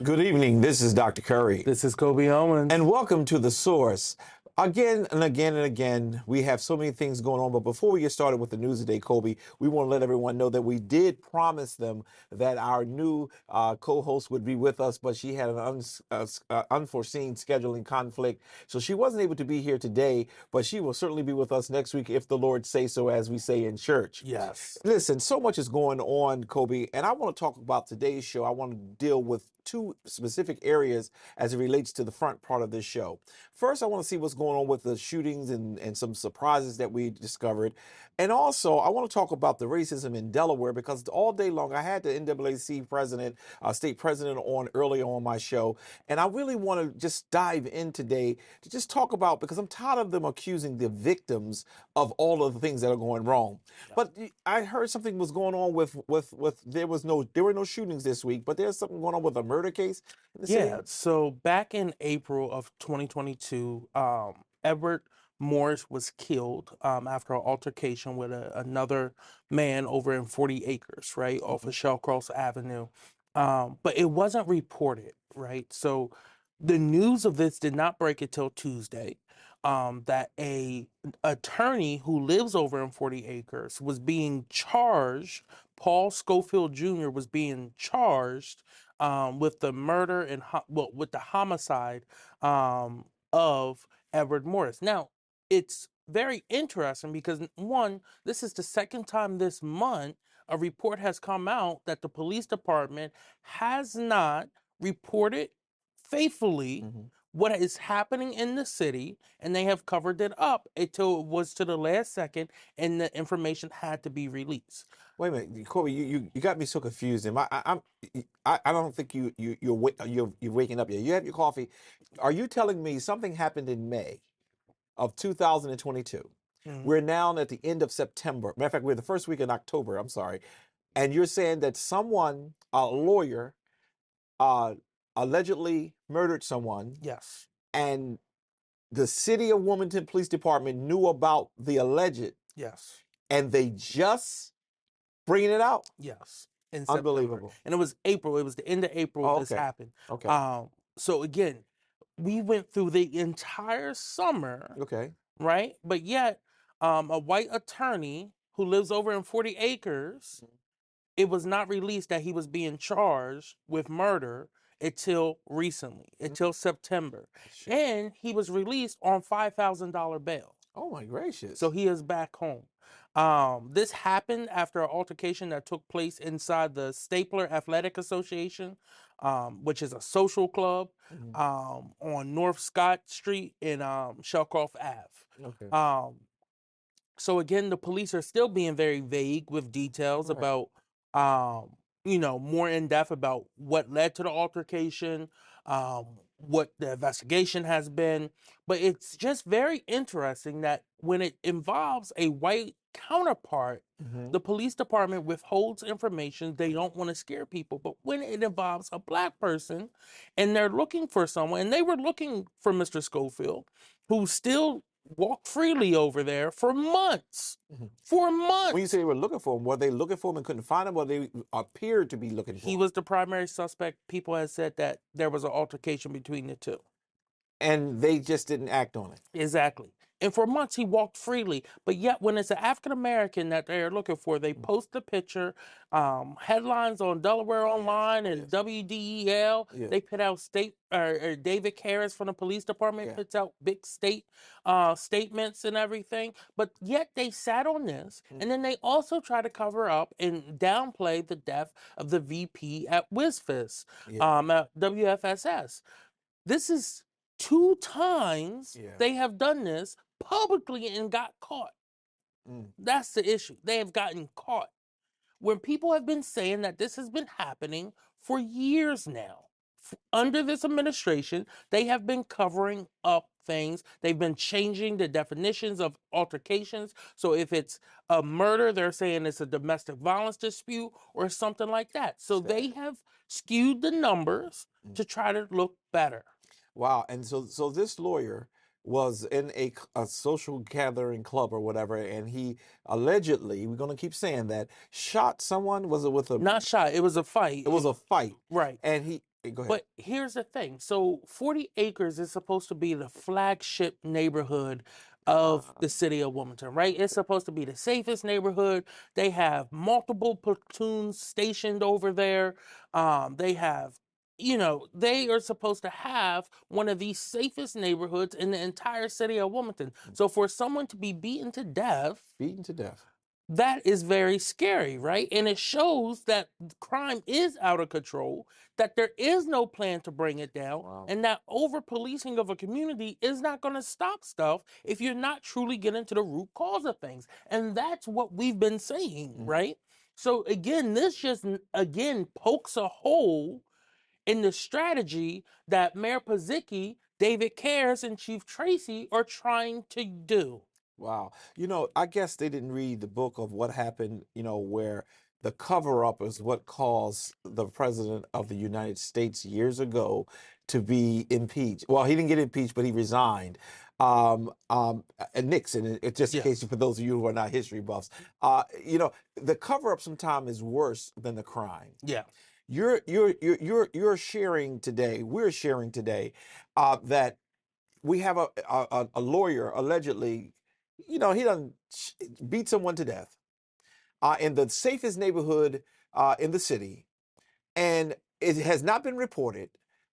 Good evening. This is Dr. Curry. This is Kobe Owens. And welcome to The Source. Again and again and again, we have so many things going on. But before we get started with the news today, Kobe, we want to let everyone know that we did promise them that our new co-host would be with us, but she had an unforeseen scheduling conflict. So she wasn't able to be here today, but she will certainly be with us next week if the Lord say so, as we say in church. Yes. Listen, so much is going on, Kobe, and I want to talk about today's show. I want to deal with two specific areas as it relates to the front part of this show. First, I want to see what's going on with the shootings and some surprises that we discovered. And also, I want to talk about the racism in Delaware, because all day long I had the NAACP president, state president on earlier on my show. And I really want to just dive in today to just talk about, because I'm tired of them accusing the victims of all of the things that are going wrong. But I heard something was going on with there were no shootings this week, but there's something going on with a murder case in the city. Yeah. So back in April of 2022, Edward Morris was killed after an altercation with another man over in 40 Acres, right, off of Shellcross Avenue. But it wasn't reported, right? So the news of this did not break until Tuesday. That a attorney who lives over in 40 Acres was being charged. Paul Schofield Jr. was being charged with the murder and with the homicide of Edward Morris. Now, it's very interesting because one, this is the second time this month a report has come out that the police department has not reported faithfully what is happening in the city, and they have covered it up until it was to the last second and the information had to be released. Wait a minute, Kobe, you got me so confused. I don't think you're waking up yet. You have your coffee. Are you telling me something happened in May of 2022? We're now at the end of September. Matter of fact, we're the first week in October. I'm sorry. And you're saying that someone, a lawyer, allegedly murdered someone, Yes. and the city of Wilmington Police Department knew about the alleged, Yes. and they just bringing it out? Yes. In September. Unbelievable. And it was April. It was the end of April this okay. happened. Okay. So again, we went through the entire summer, Okay. right? But yet, a white attorney who lives over in 40 Acres, it was not released that he was being charged with murder until recently, until September. And he was released on $5,000 bail. Oh my gracious. So he is back home. This happened after an altercation that took place inside the Stapler Athletic Association, which is a social club on North Scott Street in Shellcroft Ave. Okay. So again, the police are still being very vague with details Right. about, more in depth about what led to the altercation, what the investigation has been. But it's just very interesting that when it involves a white counterpart, the police department withholds information. They don't want to scare people. But when it involves a black person and they're looking for someone, and they were looking for Mr. Schofield, who still walked freely over there for months. For months. When you say they were looking for him, were they looking for him and couldn't find him, or they appeared to be looking for him? He was the primary suspect. People had said that there was an altercation between the two. And they just didn't act on it. Exactly. And for months he walked freely. But yet when it's an African American that they're looking for, they post the picture, headlines on Delaware Online and WDEL. They put out David Harris from the police department puts out big statements and everything. But yet they sat on this, and then they also try to cover up and downplay the death of the VP at WizFist, at WFSS. This is 2 times they have done this publicly and got caught. That's the issue. They have gotten caught. When people have been saying that this has been happening for years now. Under this administration, they have been covering up things. They've been changing the definitions of altercations. So if it's a murder, they're saying it's a domestic violence dispute or something like that. So they have skewed the numbers to try to look better. Wow. And so this lawyer was in a social gathering club or whatever, and he allegedly, we're going to keep saying that, shot someone. Was it with a... Not shot, it was a fight. It was a fight. Right. And Go ahead. But here's the thing. So 40 Acres is supposed to be the flagship neighborhood of the city of Wilmington, right? It's supposed to be the safest neighborhood. They have multiple platoons stationed over there. They have, they are supposed to have one of the safest neighborhoods in the entire city of Wilmington. So for someone to be beaten to death, that is very scary, right? And it shows that crime is out of control, that there is no plan to bring it down, and that over policing of a community is not going to stop stuff if you're not truly getting to the root cause of things. And that's what we've been saying, right? So again, this just again pokes a hole in the strategy that Mayor Pazicki, David Cares, and Chief Tracy are trying to do. Wow. I guess they didn't read the book of what happened, where the cover up is what caused the president of the United States years ago to be impeached. Well, he didn't get impeached, but he resigned. And Nixon, just in case for those of you who are not history buffs, the cover up sometimes is worse than the crime. Yeah. You're sharing today, we're sharing today, that we have a lawyer allegedly, he done beat someone to death in the safest neighborhood in the city, and it has not been reported,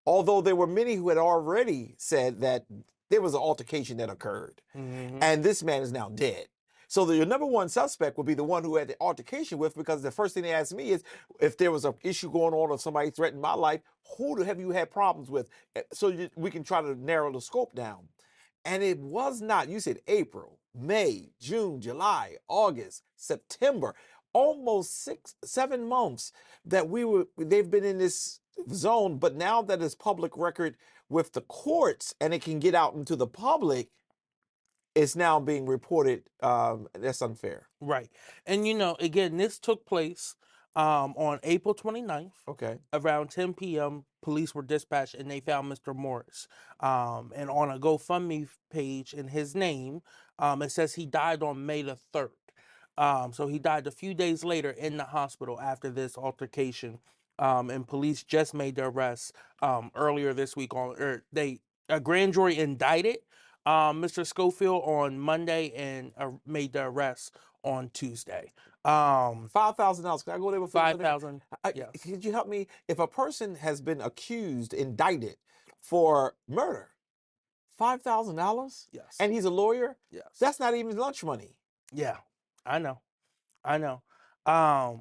although there were many who had already said that there was an altercation that occurred, and this man is now dead. So your number one suspect would be the one who had the altercation with, because the first thing they asked me is, if there was an issue going on or somebody threatened my life, who have you had problems with? So we can try to narrow the scope down. And it was not, you said April, May, June, July, August, September, almost 7 months that they've been in this zone. But now that it's public record with the courts and it can get out into the public, it's now being reported. That's unfair. Right. And again, this took place on April 29th. Okay. Around 10 p.m., police were dispatched and they found Mr. Morris. And on a GoFundMe page in his name, it says he died on May the 3rd. So he died a few days later in the hospital after this altercation. And police just made the arrest earlier this week. A grand jury indicted Mr. Schofield on Monday and made the arrest on Tuesday. $5,000. Can I go there with $5,000? Yes. Could you help me? If a person has been accused, indicted for murder, $5,000? Yes. And he's a lawyer? Yes. That's not even lunch money. Yeah, I know. And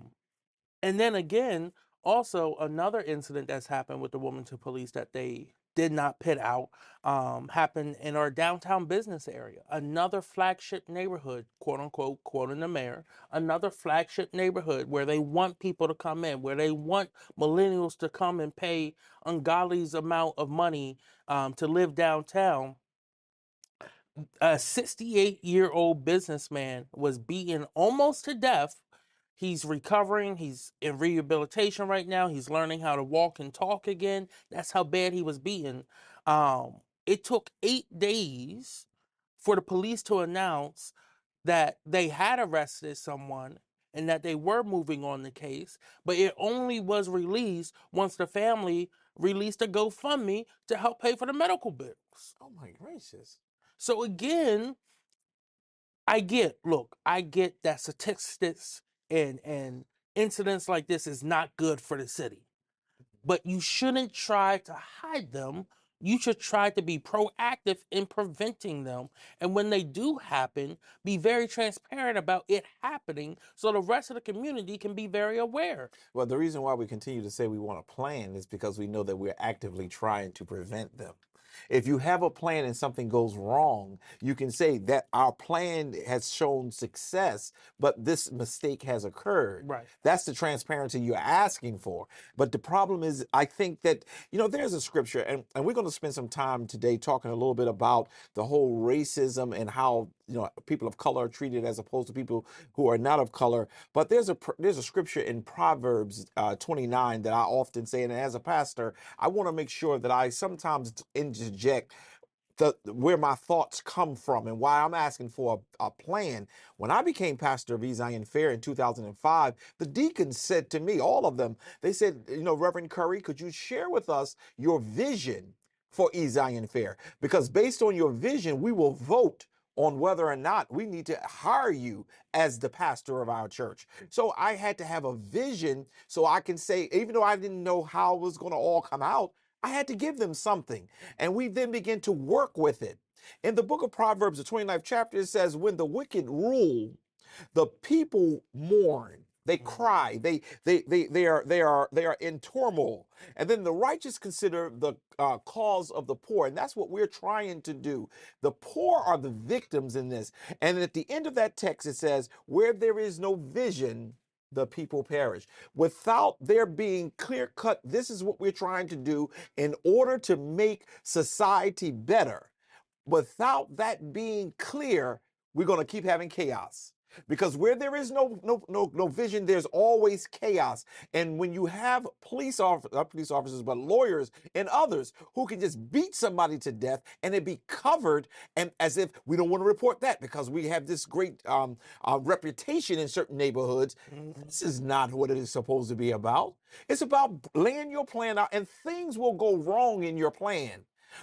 then again, also another incident that's happened with the Wilmington police that they did not pit out happened in our downtown business area. Another flagship neighborhood, quote unquote, quoting the mayor, another flagship neighborhood where they want people to come in, where they want millennials to come and pay ungodly amount of money to live downtown. A 68-year-old businessman was beaten almost to death. He's recovering. He's in rehabilitation right now. He's learning how to walk and talk again. That's how bad he was beaten. It took 8 days for the police to announce that they had arrested someone and that they were moving on the case, but it only was released once the family released a GoFundMe to help pay for the medical bills. Oh my gracious. So again, I get that statistics and incidents like this is not good for the city, but you shouldn't try to hide them. You should try to be proactive in preventing them. And when they do happen, be very transparent about it happening so the rest of the community can be very aware. Well, the reason why we continue to say we want a plan is because we know that we're actively trying to prevent them. If you have a plan and something goes wrong, you can say that our plan has shown success, but this mistake has occurred. Right. That's the transparency you're asking for. But the problem is, I think that, there's a scripture, and we're going to spend some time today talking a little bit about the whole racism and how, people of color are treated as opposed to people who are not of color. But there's a scripture in Proverbs 29 that I often say, and as a pastor, I want to make sure that I sometimes interject where my thoughts come from and why I'm asking for a plan. When I became pastor of Zion Fair in 2005, the deacons said to me, all of them, they said, Reverend Curry, could you share with us your vision for Zion Fair? Because based on your vision, we will vote on whether or not we need to hire you as the pastor of our church. So I had to have a vision so I can say, even though I didn't know how it was going to all come out, I had to give them something. And we then begin to work with it. In the book of Proverbs, the 29th chapter, it says, when the wicked rule, the people mourn. They cry. They are in turmoil. And then the righteous consider the cause of the poor. And that's what we're trying to do. The poor are the victims in this. And at the end of that text, it says, where there is no vision, the people perish. Without there being clear cut, this is what we're trying to do in order to make society better. Without that being clear, we're going to keep having chaos. Because where there is no vision, there's always chaos. And when you have not police officers, but lawyers and others who can just beat somebody to death and it be covered, and as if we don't want to report that because we have this great reputation in certain neighborhoods. This is not what it is supposed to be about. It's about laying your plan out, and things will go wrong in your plan.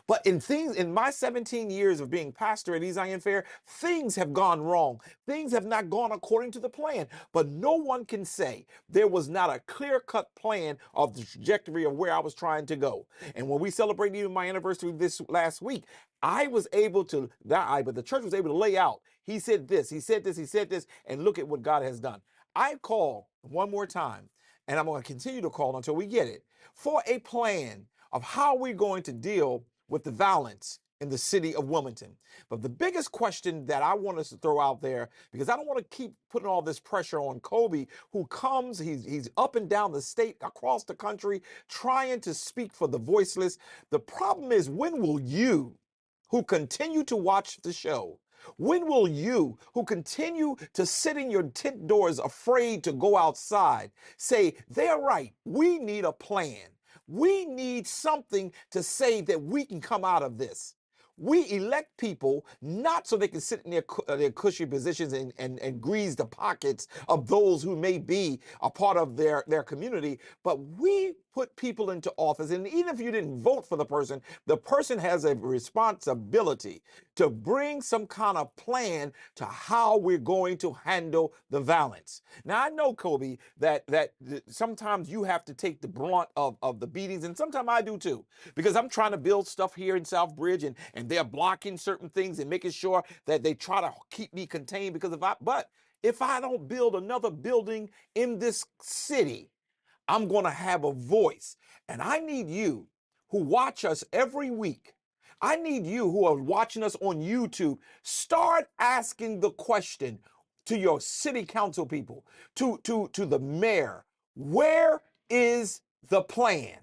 But in my 17 years of being pastor at Zion Fair, things have gone wrong. Things have not gone according to the plan. But no one can say there was not a clear-cut plan of the trajectory of where I was trying to go. And when we celebrated even my anniversary this last week, I was able to, but the church was able to lay out. He said this, he said this, he said this, and look at what God has done. I call one more time, and I'm going to continue to call until we get it, for a plan of how we're going to deal with the violence in the city of Wilmington. But the biggest question that I want us to throw out there, because I don't want to keep putting all this pressure on Kobe, who comes, he's up and down the state, across the country, trying to speak for the voiceless. The problem is, when will you, who continue to watch the show, when will you, who continue to sit in your tent doors afraid to go outside, say, they're right, we need a plan. We need something to say that we can come out of this. We elect people not so they can sit in their cushy positions and grease the pockets of those who may be a part of their community, but we put people into office. And even if you didn't vote for the person has a responsibility to bring some kind of plan to how we're going to handle the violence. Now, I know, Kobe, that sometimes you have to take the brunt of the beatings, and sometimes I do too, because I'm trying to build stuff here in Southbridge, and they're blocking certain things and making sure that they try to keep me contained, because if I don't build another building in this city, I'm going to have a voice. And I need you who watch us every week. I need you who are watching us on YouTube. Start asking the question to your city council people, to the mayor, where is the plan?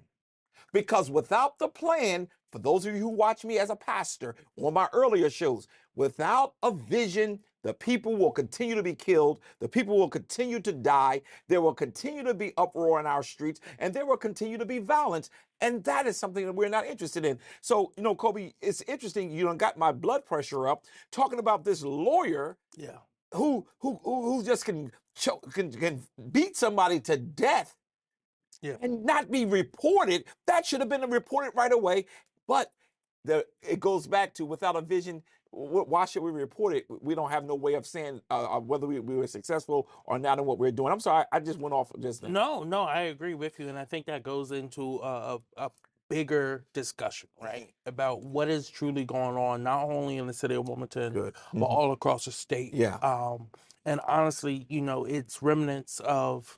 Because without the plan, for those of you who watch me as a pastor on my earlier shows, without a vision, the people will continue to be killed. The people will continue to die. There will continue to be uproar in our streets, and there will continue to be violence. And that is something that we're not interested in. So, Kobe, it's interesting. You done got my blood pressure up talking about this lawyer. Yeah. Who just can beat somebody to death. Yeah. And not be reported. That should have been reported right away. But it goes back to, without a vision, why should we report it? We don't have no way of saying whether we were successful or not in what we're doing. I'm sorry, I just went off just now. No, I agree with you. And I think that goes into a bigger discussion, right? About what is truly going on, not only in the city of Wilmington, but all across the state. Yeah. And honestly, it's remnants of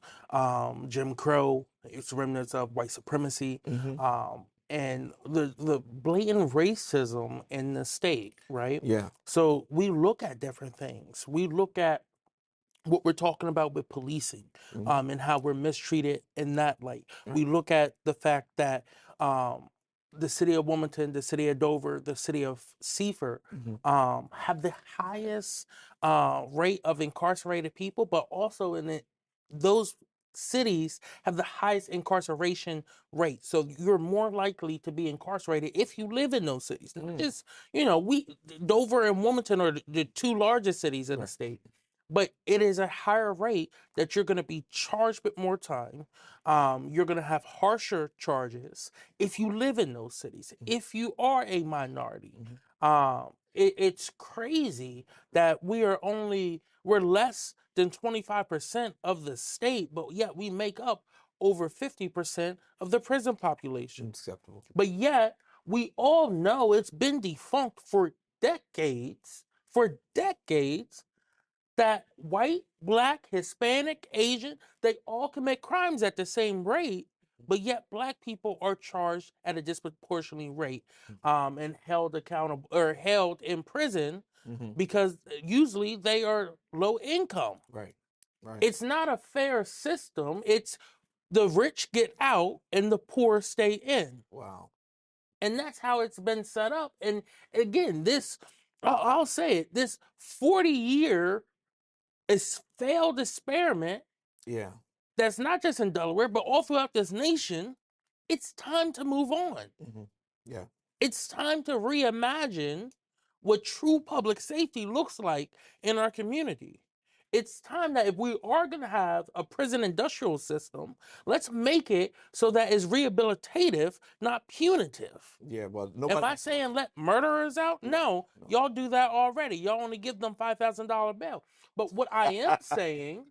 Jim Crow, it's remnants of white supremacy, and the blatant racism in the state, right? Yeah. So we look at different things. We look at what we're talking about with policing, and how we're mistreated in that light. We look at the fact that the city of Wilmington, the city of Dover, the city of Seaford have the highest rate of incarcerated people, but also those cities have the highest incarceration rate. So you're more likely to be incarcerated if you live in those cities. Not just, Dover and Wilmington are the two largest cities in the state. But it is a higher rate that you're going to be charged with more time. You're going to have harsher charges if you live in those cities, if you are a minority. It's crazy that we're less than 25% of the state, but yet we make up over 50% of the prison population. Unacceptable. But yet we all know it's been defunct for decades, that white, black, Hispanic, Asian, they all commit crimes at the same rate, but yet black people are charged at a disproportionate rate, and held accountable or held in prison because usually they are low income. Right. It's not a fair system. It's the rich get out and the poor stay in. Wow. And that's how it's been set up. And again, I'll say it, this 40-year failed experiment, that's not just in Delaware, but all throughout this nation, it's time to move on. Yeah. It's time to reimagine what true public safety looks like in our community. It's time that if we are going to have a prison industrial system, let's make it so that it's rehabilitative, not punitive. Yeah, well, Am I saying let murderers out? No, y'all do that already. Y'all only give them $5,000 bail. But what I am saying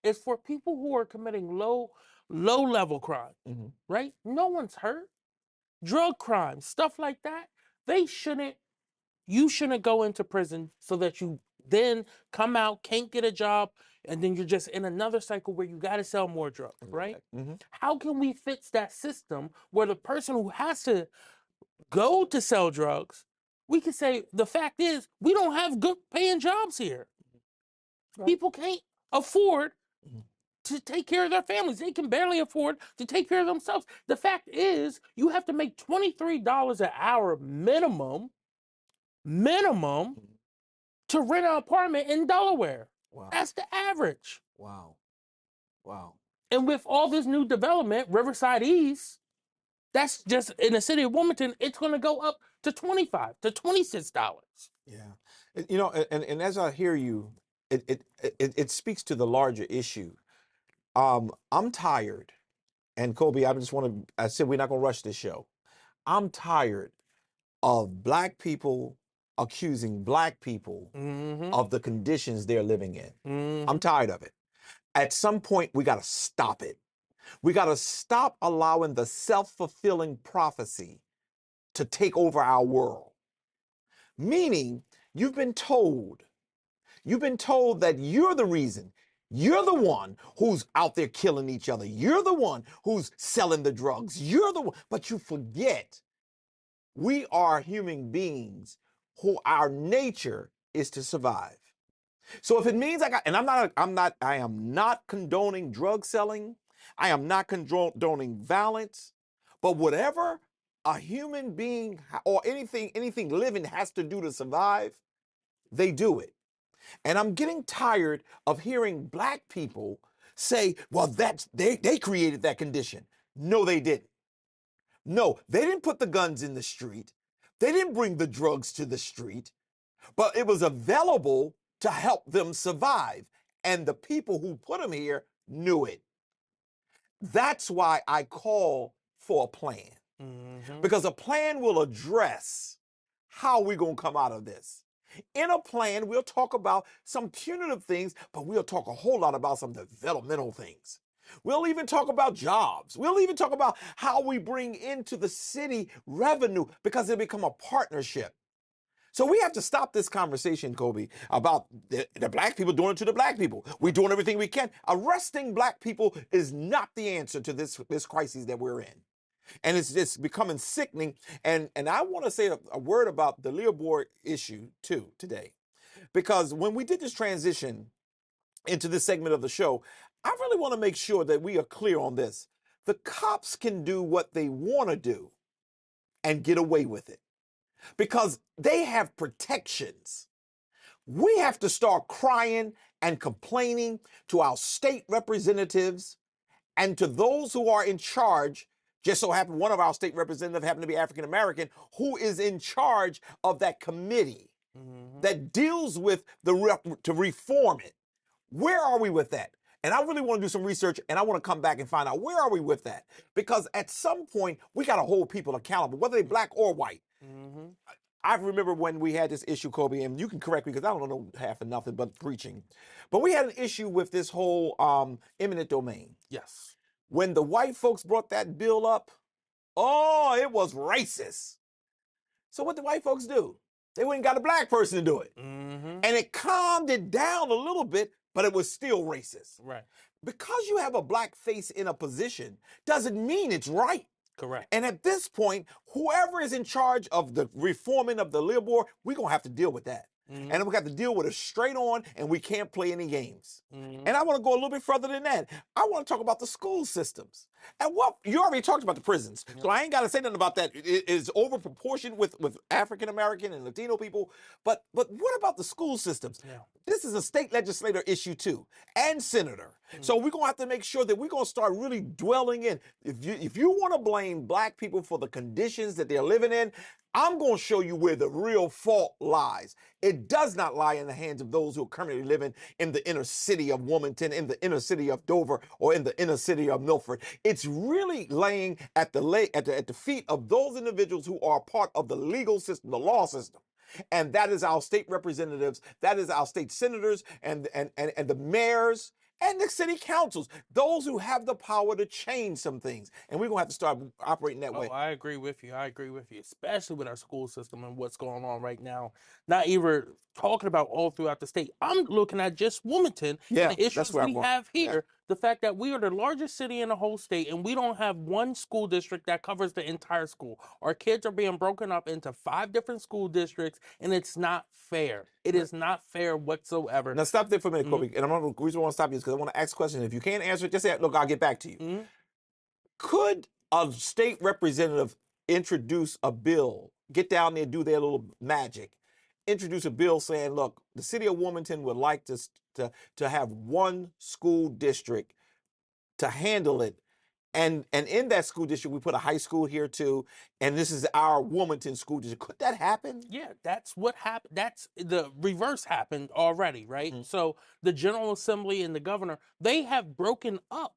is for people who are committing low level crime, right? No one's hurt. Drug crimes, stuff like that, you shouldn't go into prison so that you then come out, can't get a job, and then you're just in another cycle where you got to sell more drugs, right? How can we fix that system where the person who has to go to sell drugs, we can say, the fact is, we don't have good paying jobs here. People can't afford to take care of their families. They can barely afford to take care of themselves. The fact is, you have to make $23 an hour minimum to rent an apartment in Delaware. Wow. That's the average. Wow. And with all this new development, Riverside East, that's just in the city of Wilmington, it's going to go up to $25 to $26. Yeah. And as I hear you, it speaks to the larger issue. I'm tired. And Kobe, I said we're not going to rush this show. I'm tired of black people accusing black people of the conditions they're living in. I'm tired of it. At some point, we got to stop it. We got to stop allowing the self-fulfilling prophecy to take over our world. Meaning, you've been told that you're the reason. You're the one who's out there killing each other. You're the one who's selling the drugs. You're the one, but you forget we are human beings who our nature is to survive. So if it means I am not condoning drug selling. I am not condoning violence, but whatever a human being or anything living has to do to survive, they do it. And I'm getting tired of hearing black people say, well, they created that condition. No, they didn't. No, they didn't put the guns in the street. They didn't bring the drugs to the street, but it was available to help them survive. And the people who put them here knew it. That's why I call for a plan. Because a plan will address how we're going to come out of this. In a plan, we'll talk about some punitive things, but we'll talk a whole lot about some developmental things. We'll even talk about jobs. We'll even talk about how we bring into the city revenue, because it'll become a partnership. So we have to stop this conversation, Kobe, about the black people doing it to the black people. We're doing everything we can. Arresting black people is not the answer to this crisis that we're in. And it's just becoming sickening. And I want to say a word about the Leopold issue, too, today. Because when we did this transition into this segment of the show, I really want to make sure that we are clear on this. The cops can do what they want to do and get away with it because they have protections. We have to start crying and complaining to our state representatives and to those who are in charge. Just so happened one of our state representatives happened to be African American, who is in charge of that committee that deals with to reform it. Where are we with that? And I really want to do some research, and I want to come back and find out where are we with that, because at some point we got to hold people accountable, whether they're black or white. I remember when we had this issue, Kobe, and you can correct me because I don't know half of nothing but preaching, but we had an issue with this whole eminent domain. Yes. When the white folks brought that bill up, oh, it was racist. So what the white folks do? They went and got a black person to do it. And it calmed it down a little bit, but it was still racist. Right. Because you have a black face in a position doesn't mean it's right. Correct. And at this point, whoever is in charge of the reforming of the Labor Board, we're going to have to deal with that. And we got to deal with it straight on, and we can't play any games. And I want to go a little bit further than that. I want to talk about the school systems. And what you already talked about the prisons, so I ain't got to say nothing about that. It is over proportioned with African American and Latino people. But what about the school systems? This is a state legislator issue too, and senator. So we're gonna have to make sure that we're gonna start really dwelling in. If you want to blame black people for the conditions that they're living in, I'm going to show you where the real fault lies. It does not lie in the hands of those who are currently living in the inner city of Wilmington, in the inner city of Dover, or in the inner city of Milford. It's really laying at the feet of those individuals who are part of the legal system, the law system. And that is our state representatives, that is our state senators, and the mayors, and the city councils, those who have the power to change some things. And we're going to have to start operating that way. I agree with you. I agree with you, especially with our school system and what's going on right now. Not even talking about all throughout the state. I'm looking at just Wilmington and the issues we have here. Yeah. The fact that we are the largest city in the whole state and we don't have one school district that covers the entire school. Our kids are being broken up into 5 different school districts, and it's not fair. It is not fair whatsoever. Now stop there for a minute, Kobe. And the reason I want to stop you is because I want to ask questions. If you can't answer it, just say, look, I'll get back to you. Could a state representative introduce a bill, get down there, do their little magic, introduce a bill saying, look, the city of Wilmington would like to have one school district to handle it. And in that school district, we put a high school here too, and this is our Wilmington school district. Could that happen? Yeah, that's what happened. That's the reverse happened already, right? So the General Assembly and the governor, they have broken up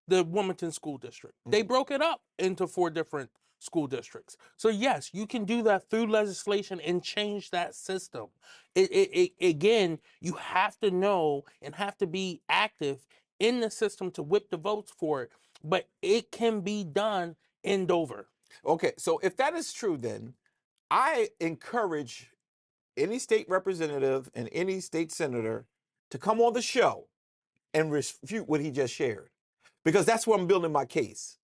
the Wilmington School District. They broke it up into 4 different school districts. So yes, you can do that through legislation and change that system. Again, you have to know and have to be active in the system to whip the votes for it. But it can be done in Dover. Okay, so if that is true, then I encourage any state representative and any state senator to come on the show and refute what he just shared, because that's where I'm building my case.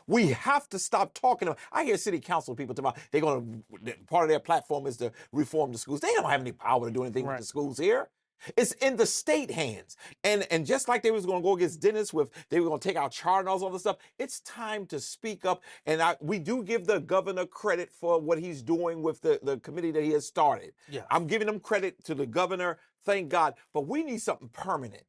We have to stop talking. I hear city council people talk about they're going to, part of their platform is to reform the schools. They don't have any power to do anything with the schools here. It's in the state hands. And just like they was going to go against Dennis with, they were going to take out charter and all this other stuff, it's time to speak up. And we do give the governor credit for what he's doing with the committee that he has started. Yeah. I'm giving him credit to the governor, thank God. But we need something permanent.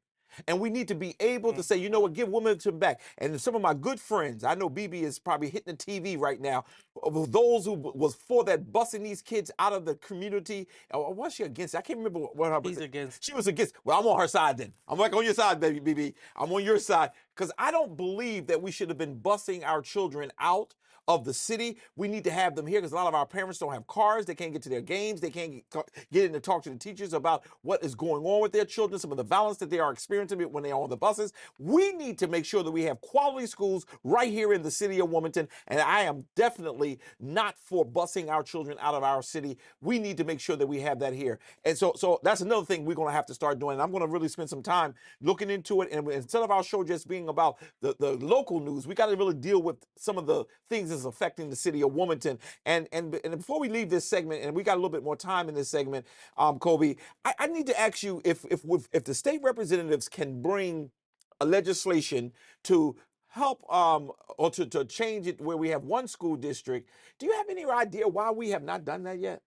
And we need to be able to say, you know what, give Wilmington back. And some of my good friends, I know BB is probably hitting the TV right now, those who was for that, busing these kids out of the community. Or was she against it? I can't remember what her. He's against. She was against. Well, I'm on her side then. I'm like on your side, baby, BB. I'm on your side. Because I don't believe that we should have been busing our children out of the city. We need to have them here because a lot of our parents don't have cars. They can't get to their games. They can't get in to talk to the teachers about what is going on with their children, some of the violence that they are experiencing when they are on the buses. We need to make sure that we have quality schools right here in the city of Wilmington. And I am definitely not for busing our children out of our city. We need to make sure that we have that here. And so that's another thing we're going to have to start doing. And I'm going to really spend some time looking into it. And instead of our show just being about the local news, we got to really deal with some of the things that's affecting the city of Wilmington. And before we leave this segment, and we got a little bit more time in this segment, Kobe, I need to ask you if the state representatives can bring a legislation to help or to change it where we have one school district. Do you have any idea why we have not done that yet?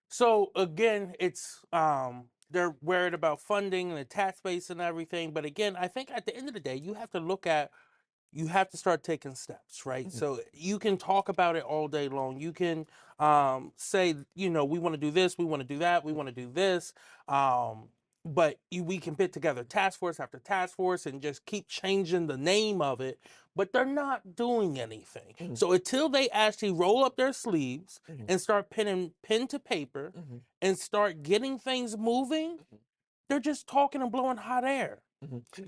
So again, it's they're worried about funding and the tax base and everything. But again, I think at the end of the day, you have to look at, you have to start taking steps, right? Mhm. So you can talk about it all day long. You can say, you know, we want to do this, we want to do that, we want to do this. But we can put together task force after task force and just keep changing the name of it, but they're not doing anything. Mhm. So until they actually roll up their sleeves Mhm. and start penning pen to paper Mhm. and start getting things moving, they're just talking and blowing hot air.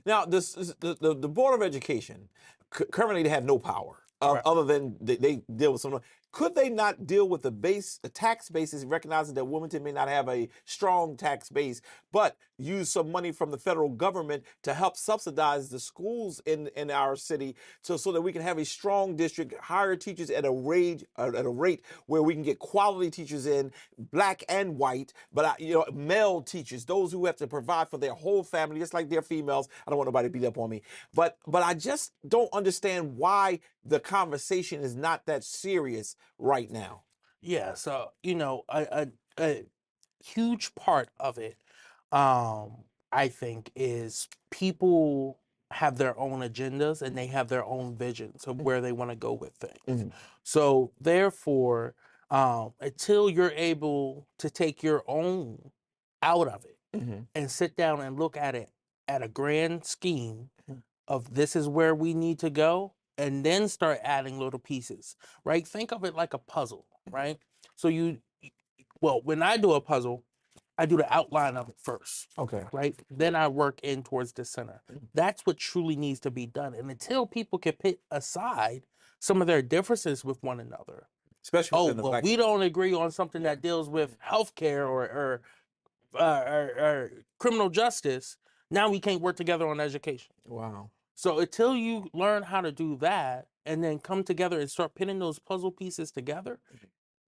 Now, the Board of Education currently they have no power Correct. other than they deal with some. Could they not deal with the tax basis, recognizing that Wilmington may not have a strong tax base, but use some money from the federal government to help subsidize the schools in our city, so that we can have a strong district, hire teachers at a rate where we can get quality teachers in, black and white, but male teachers, those who have to provide for their whole family, just like their females. I don't want nobody to beat up on me, but I just don't understand why the conversation is not that serious right now. Yeah, so you know, a huge part of it, I think, is people have their own agendas and they have their own visions of where they want to go with things. Mhm. So therefore, until you're able to take your own out of it Mhm. and sit down and look at it at a grand scheme Mhm. of this is where we need to go, and then start adding little pieces, right? Think of it like a puzzle, right? So well, when I do a puzzle, I do the outline of it first, Okay. right? Then I work in towards the center. Mhm. That's what truly needs to be done. And until people can put aside some of their differences with one another, Especially oh, within the well, black. we don't agree on something Yeah. that deals with healthcare or criminal justice. Now we can't work together on education. Wow. So until you learn how to do that and then come together and start putting those puzzle pieces together,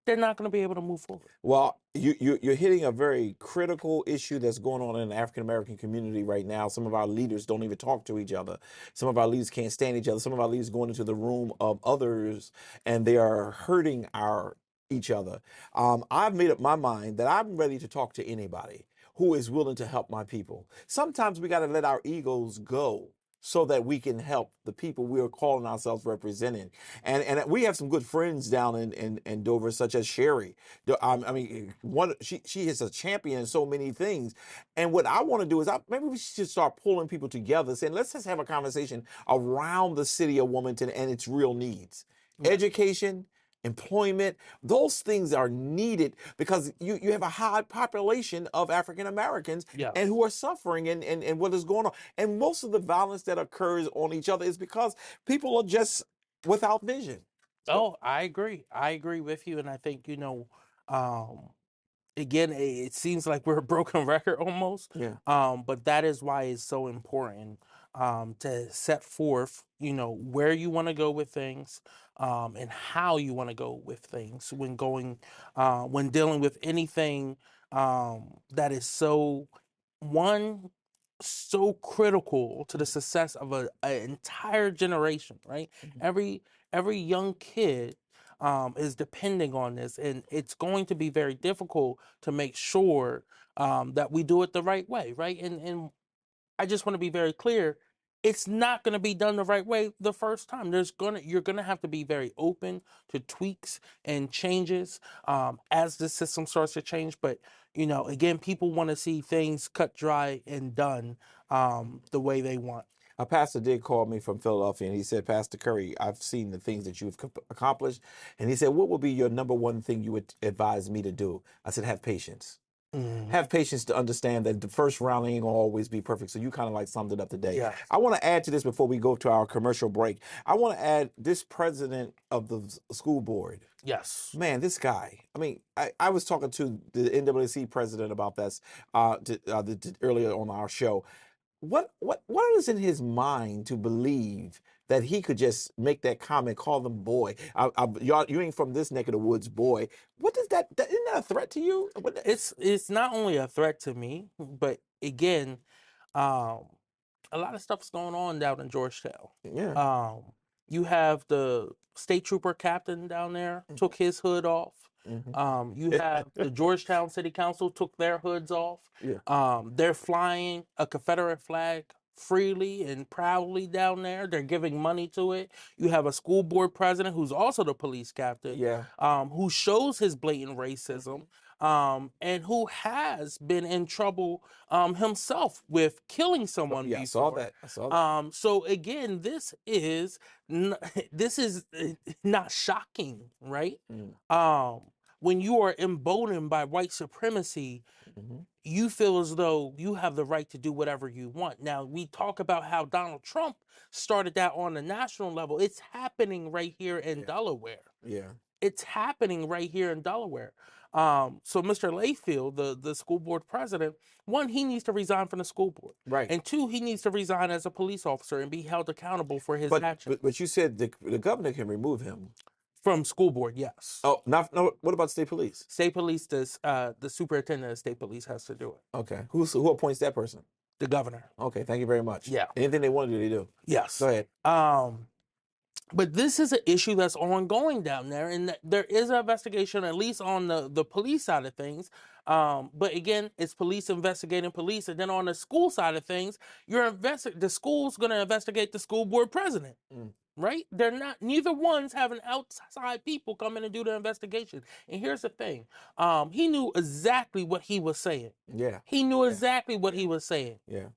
they're not going to be able to move forward. Well, you're hitting a very critical issue that's going on in the African American community right now. Some of our leaders don't even talk to each other. Some of our leaders can't stand each other. Some of our leaders going into the room of others and they are hurting our each other. I've made up my mind that I'm ready to talk to anybody who is willing to help my people. Sometimes we got to let our egos go so that we can help the people we are calling ourselves representing. And we have some good friends down in Dover, such as Sherry. I mean, she is a champion in so many things. And what I want to do is maybe we should start pulling people together, saying, let's just have a conversation around the city of Wilmington and its real needs. Yeah. Education, employment, those things are needed because you have a high population of African Americans Yes. and who are suffering and what is going on. And most of the violence that occurs on each other is because people are just without vision. Oh, I agree. I agree with you. And I think, um, again, it seems like we're a broken record almost. Yeah. But that is why it's so important to set forth, where you want to go with things, and how you want to go with things when dealing with anything that is one, so critical to the success of an entire generation, right? Mhm. Every young kid is depending on this, and it's going to be very difficult to make sure that we do it the right way, right? And I just want to be very clear. It's not going to be done the right way the first time. You're gonna have to be very open to tweaks and changes as the system starts to change. But again, people want to see things cut dry and done the way they want. A pastor did call me from Philadelphia and he said, Pastor Curry, I've seen the things that you've accomplished. And he said, what would be your number one thing you would advise me to do? I said, have patience. Mm, Have patience to understand that the first round ain't gonna always be perfect. So you kind of like summed it up today. yes. I want to add to this before we go to our commercial break. I want to add this president of the school board. Yes. Man, this guy. I mean, I was talking to the NAAC president about this earlier on our show. What is in his mind to believe that he could just make that comment, call them boy? You ain't from this neck of the woods, boy. What does isn't that a threat to you? It's not only a threat to me, but again, um, a lot of stuff's going on down in Georgetown. Yeah. You have the state trooper captain down there Mhm. took his hood off. You have the Georgetown City Council took their hoods off. Yeah. They're flying a Confederate flag freely and proudly down there. They're giving money to it. You have a school board president who's also the police captain, Yeah. who shows his blatant racism, and who has been in trouble himself with killing someone Yeah, I before. saw that. I saw that. So again, this is not shocking, right? When you are emboldened by white supremacy, you feel as though you have the right to do whatever you want. Now, we talk about how Donald Trump started that on the national level. It's happening right here in Delaware. Yeah. It's happening right here in Delaware. So Mr. Layfield, the school board president, one, he needs to resign from the school board. Right. And two, he needs to resign as a police officer and be held accountable for his actions. But you said the governor can remove him. From school board, yes. Oh, no. What about state police? State police, the superintendent of state police has to do it. Okay. Who appoints that person? The governor. Okay. Thank you very much. Yeah. Anything they want to do, they do. Yes. Go ahead. But this is an issue that's ongoing down there, and there is an investigation, at least on the police side of things. But again, it's police investigating police, and then on the school side of things, the school's going to investigate the school board president. Right? They're not, neither one's having outside people come in and do the investigation. And here's the thing. He knew exactly what he was saying. Yeah. He knew exactly what he was saying. Yeah.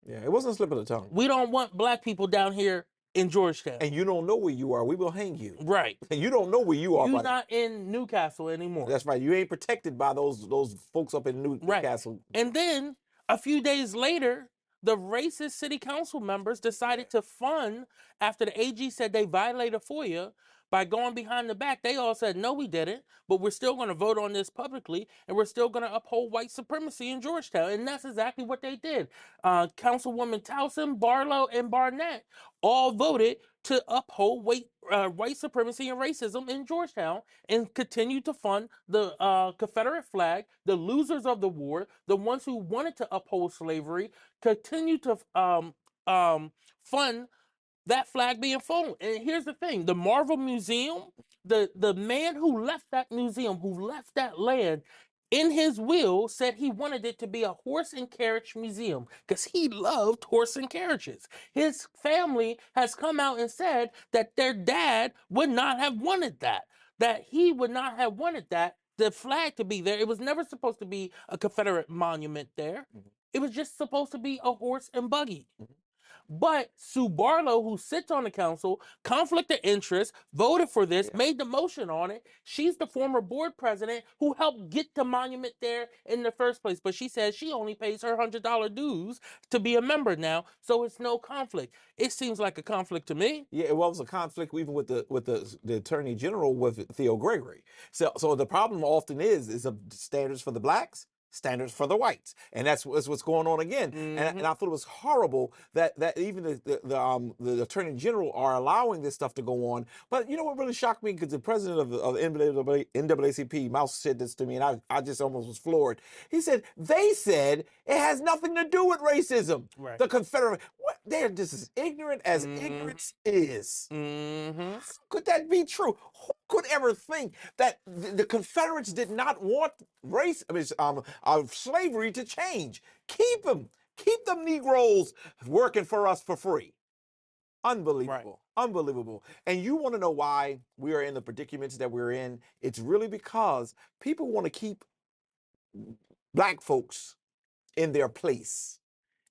Yeah. It wasn't a slip of the tongue. We don't want black people down here in Georgetown. And you don't know where you are. We will hang you. Right. And you don't know where you are. You're not in Newcastle anymore. That's right. You ain't protected by those folks up in Newcastle. And then a few days later, the racist city council members decided to fund, after the AG said they violated FOIA by going behind the back. They all said, no, we didn't, but we're still going to vote on this publicly, and we're still going to uphold white supremacy in Georgetown. And that's exactly what they did. Councilwoman Towson, Barlow, and Barnett all voted to uphold white supremacy and racism in Georgetown and continue to fund the Confederate flag. The losers of the war, the ones who wanted to uphold slavery, continue to fund that flag being flown. And here's the thing, the Marvel Museum, the man who left that museum, who left that land, in his will said he wanted it to be a horse and carriage museum because he loved horse and carriages. His family has come out and said that their dad would not have wanted that he would not have wanted the flag to be there. It was never supposed to be a Confederate monument there. It was just supposed to be a horse and buggy. But Sue Barlow, who sits on the council, conflict of interest, voted for this, made the motion on it. She's the former board president who helped get the monument there in the first place. But she says she only pays her $100 dues to be a member now, so it's no conflict. It seems like a conflict to me. Yeah, it was a conflict even with the Attorney General with Theo Gregory. So the problem often is standards for the blacks, standards for the whites, and that's what's going on again. And I thought it was horrible that even the Attorney General are allowing this stuff to go on. But you know what really shocked me, because the president of NAACP, Mouse, said this to me, and I just almost was floored. He said they said it has nothing to do with racism. Right. The Confederate, they're just as ignorant as ignorance is. Mm-hmm. Could that be true? Who could ever think that the Confederates did not want slavery to change? Keep them Negroes working for us for free. Unbelievable. Right. Unbelievable. And you want to know why we are in the predicaments that we're in? It's really because people want to keep black folks in their place,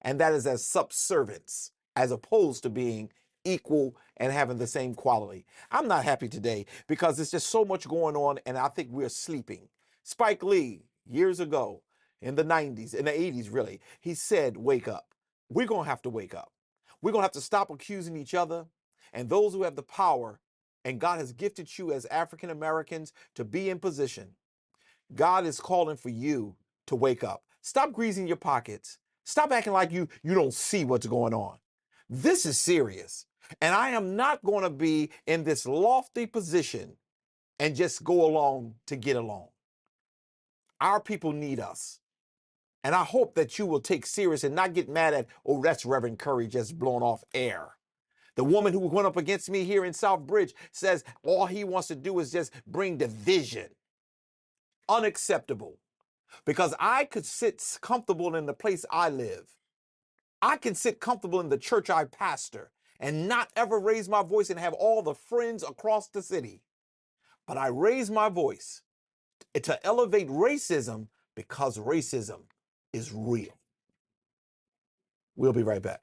and that is as subservients as opposed to being equal and having the same quality. I'm not happy today because there's just so much going on, and I think we're sleeping. Spike Lee, years ago, in the 90s, in the 80s really, he said, wake up. We're going to have to wake up. We're going to have to stop accusing each other, and those who have the power, and God has gifted you as African Americans to be in position. God is calling for you to wake up. Stop greasing your pockets. Stop acting like you don't see what's going on. This is serious. And I am not going to be in this lofty position and just go along to get along. Our people need us. And I hope that you will take serious and not get mad at, oh, that's Reverend Curry just blowing off air. The woman who went up against me here in Southbridge says all he wants to do is just bring division. unacceptable. Because I could sit comfortable in the place I live. I can sit comfortable in the church I pastor and not ever raise my voice and have all the friends across the city. But I raise my voice to elevate racism because racism is real. We'll be right back.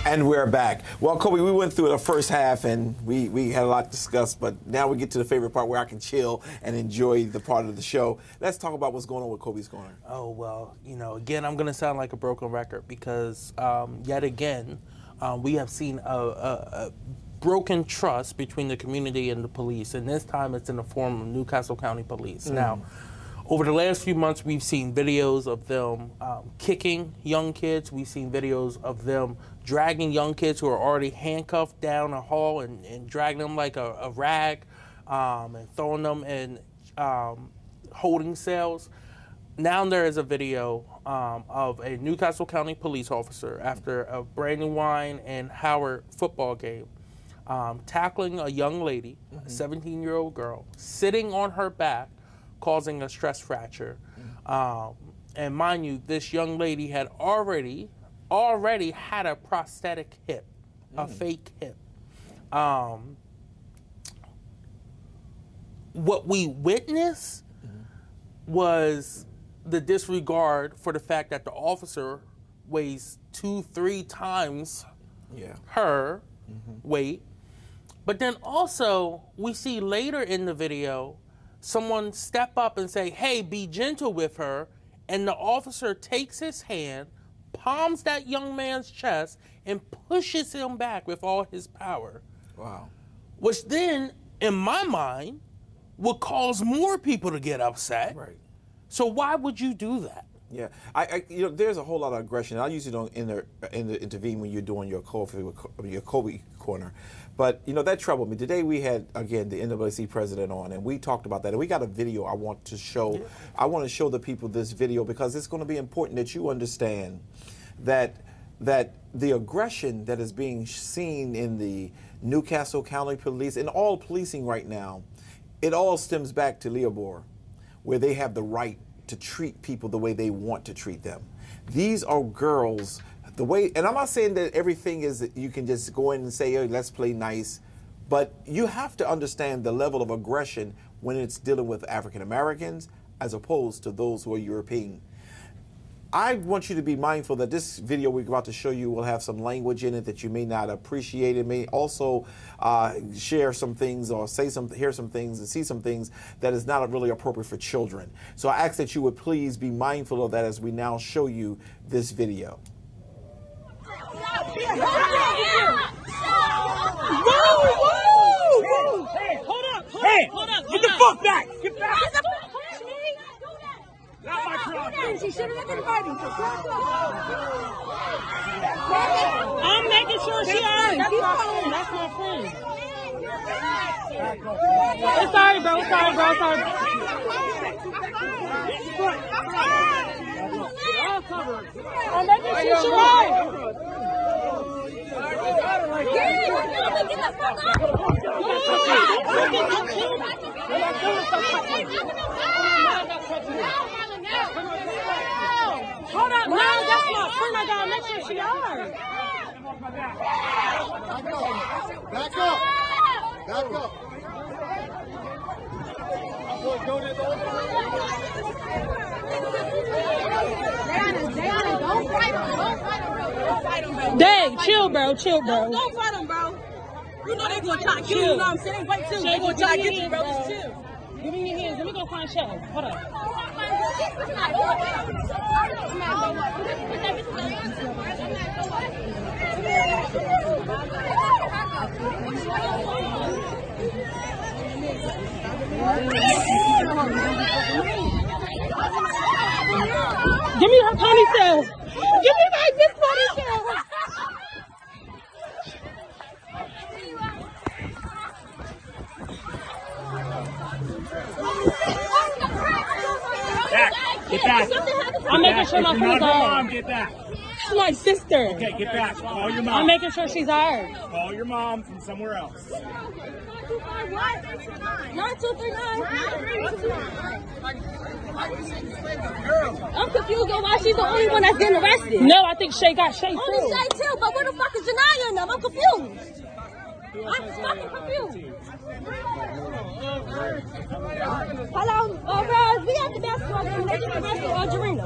And we're back. Well, Kobe, we went through the first half and we had a lot to discuss, but now we get to the favorite part where I can chill and enjoy the part of the show. Let's talk about what's going on with Kobe's Corner. Oh, well, again, I'm going to sound like a broken record because yet again, we have seen a broken trust between the community and the police, and this time it's in the form of Newcastle County Police. Now, over the last few months, we've seen videos of them kicking young kids. We've seen videos of them dragging young kids who are already handcuffed down a hall and dragging them like a rag and throwing them in holding cells. Now there is a video of a Newcastle County police officer after a Brandywine and Howard football game tackling a young lady, a 17-year-old girl, sitting on her back, causing a stress fracture. And mind you, this young lady had already had a prosthetic hip, a fake hip. What we witnessed was the disregard for the fact that the officer weighs 2-3 times her weight. But then also, we see later in the video, someone step up and say, hey, be gentle with her, and the officer takes his hand, palms that young man's chest, and pushes him back with all his power. Wow. Which then, in my mind, would cause more people to get upset. Right. So why would you do that? Yeah, there's a whole lot of aggression. I usually don't intervene when you're doing your Kobe Corner, but that troubled me. Today we had again the NAACP president on, and we talked about that. And we got a video I want to show. I want to show the people this video because it's going to be important that you understand that the aggression that is being seen in the Newcastle County Police and all policing right now, it all stems back to Leopold, where they have the right to treat people the way they want to treat them. These are girls, the way, and I'm not saying that everything is that you can just go in and say, hey, let's play nice, but you have to understand the level of aggression when it's dealing with African Americans as opposed to those who are European. I want you to be mindful that this video we're about to show you will have some language in it that you may not appreciate. It may also share some things or hear some things and see some things that is not really appropriate for children. So I ask that you would please be mindful of that as we now show you this video. Hey, hold up. Get the fuck back. Get back. Not my problem. She should have been fighting. I'm making sure she alright. That's my friend. It's sorry, bro. Sorry. I'm making sure she's alright. Get the fuck hold up, no, that's my friend. I gotta make sure she alright. Back up. Don't fight him, bro. Dang, chill, bro. Don't fight him, bro. You know they gonna try to kill you, you know what I'm saying? Wait till they gonna try to get you, bro. Just chill. Give me your hands. Let me go find Shelly. Hold up. Give me her ponytail. Give me my big ponytail. Get back. I'm making sure my friends are. Get back. She's my sister. Okay, get back. Call your mom. I'm making sure she's alright. Call your mom from somewhere else. 9239. I'm confused on why she's the only one that's getting arrested. No, I think Shay got Shay too. Only Shay too, but where the fuck is Janiyah and them? I'm confused. I'm fucking confused. Hello, Rose, we at the basketball game. They just arrested Jarena.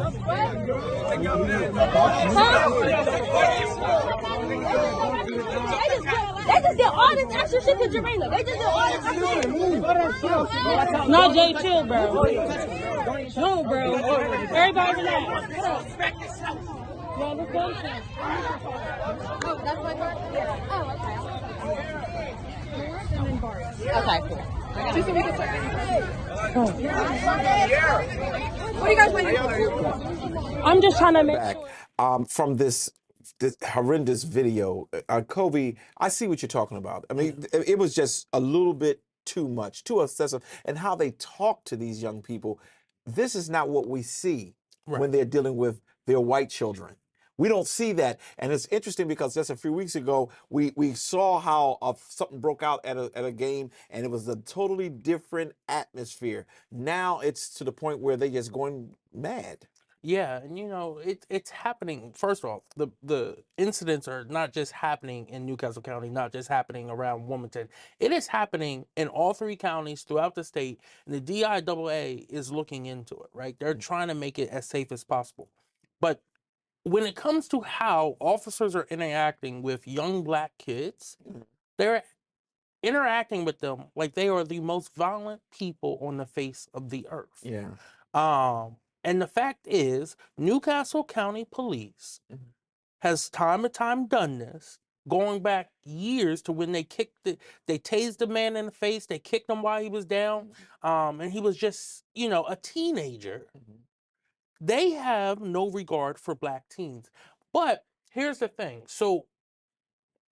They just did all this extra shit to Jarena. They just did all this extra shit. No, Jay, chill, bro. No, bro. Everybody relax. Yeah, let's go. Oh, that's my girl? Yeah. Oh, okay. Okay, cool. Just so we can start. What are you guys waiting for? I'm just trying to make Back from this horrendous video. Kobe, I see what you're talking about. I mean, it was just a little bit too much, too excessive. And how they talk to these young people, this is not what we see when they're dealing with their white children. We don't see that. And it's interesting because just a few weeks ago, we saw how something broke out at a game, and it was a totally different atmosphere. Now it's to the point where they're just going mad. Yeah, and you know, it's happening. First off, the incidents are not just happening in Newcastle County, not just happening around Wilmington. It is happening in all 3 counties throughout the state, and the DIAA is looking into it, right? They're trying to make it as safe as possible. But when it comes to how officers are interacting with young black kids, they're interacting with them like they are the most violent people on the face of the earth. Yeah. And the fact is, Newcastle County Police has time and time done this, going back years to when they tased the man in the face, they kicked him while he was down, and he was just, you know, a teenager. They have no regard for black teens. But here's the thing. So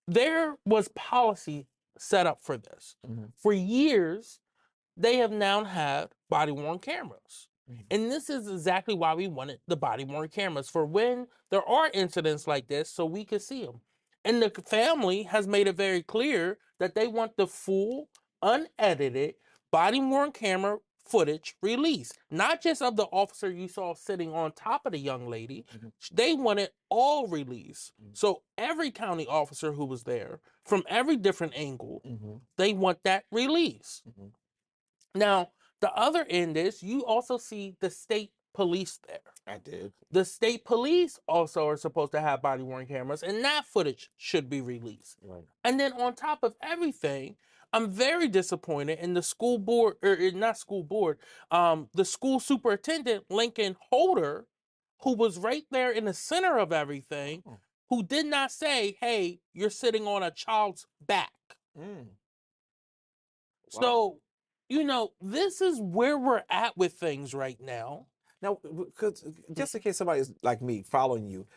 there was policy set up for this. For years, they have now had body-worn cameras. And this is exactly why we wanted the body-worn cameras, for when there are incidents like this, so we can see them. And the family has made it very clear that they want the full, unedited, body-worn camera footage released. Not just of the officer you saw sitting on top of the young lady. They want it all released. So every county officer who was there, from every different angle, they want that released. Now, the other end is you also see the state police there. I did. The state police also are supposed to have body-worn cameras, and that footage should be released. And then on top of everything, I'm very disappointed in the school board, or not school board, the school superintendent, Lincoln Holder, who was right there in the center of everything, who did not say, hey, you're sitting on a child's back. So, you know, this is where we're at with things right now. Now, because just in case somebody's like me following you,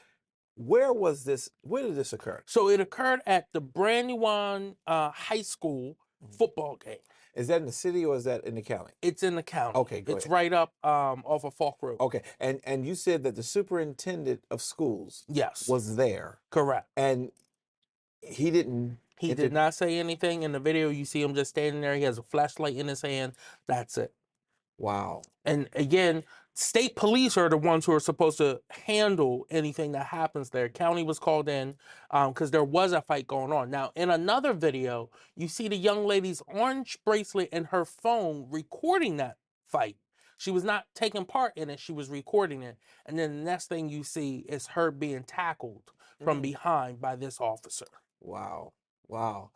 where did this occur? So it occurred at the Brandywine High School football game. Is that in the city or is that in the county? It's in the county. Okay, go It's ahead. right up off of Falk Road. Okay, and you said that the superintendent of schools was there. Correct. And he didn't... He did not say anything. In the video, you see him just standing there. He has a flashlight in his hand. That's it. Wow. And again, state police are the ones who are supposed to handle anything that happens there. County was called in because there was a fight going on. Now, in another video, you see the young lady's orange bracelet and her phone recording that fight. She was not taking part in it. She was recording it. And then the next thing you see is her being tackled from behind by this officer. Wow. Wow,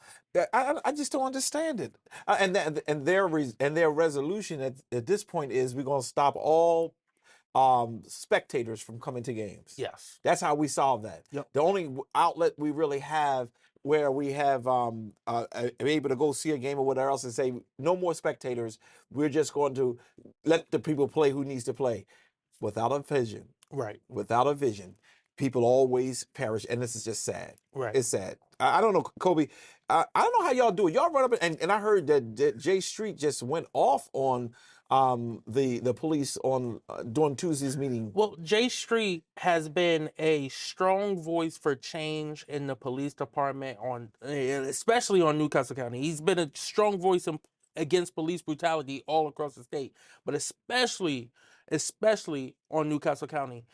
I just don't understand it. And their resolution at this point is we're going to stop all spectators from coming to games. Yes, that's how we solve that. The only outlet we really have where we have able to go see a game or whatever else and say no more spectators. We're just going to let the people play who needs to play. Without a vision, without a vision, people always perish, and this is just sad. It's sad. I don't know, Kobe. I don't know how y'all do it. Y'all run up and I heard that Jay Street just went off on the police on during Tuesday's meeting? Well, Jay Street has been a strong voice for change in the police department, especially on Newcastle County. He's been a strong voice against police brutality all across the state, but especially on Newcastle County.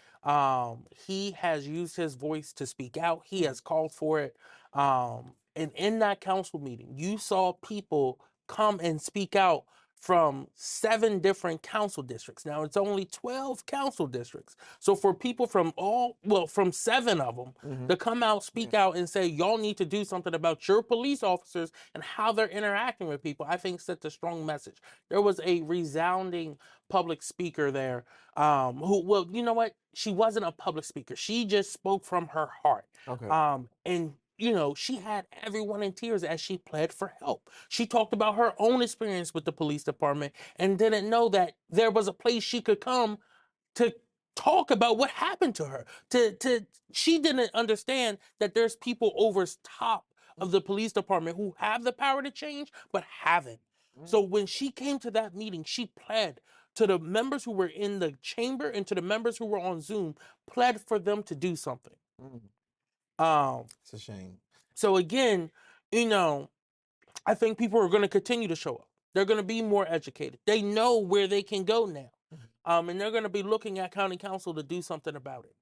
He has used his voice to speak out. He has called for it. And in that council meeting, you saw people come and speak out from 7 different council districts. Now it's only 12 council districts. So for people from from 7 of them to come out, speak out and say, y'all need to do something about your police officers and how they're interacting with people, I think sent a strong message. There was a resounding public speaker there who, well, you know what? She wasn't a public speaker. She just spoke from her heart. Okay. And you know, she had everyone in tears as she pled for help. She talked about her own experience with the police department and didn't know that there was a place she could come to talk about what happened to her. She didn't understand that there's people over top of the police department who have the power to change but haven't. So when she came to that meeting, she pled to the members who were in the chamber and to the members who were on Zoom, pled for them to do something. It's a shame. So again, you know, I think people are going to continue to show up. They're going to be more educated. They know where they can go now. And they're going to be looking at county council to do something about it.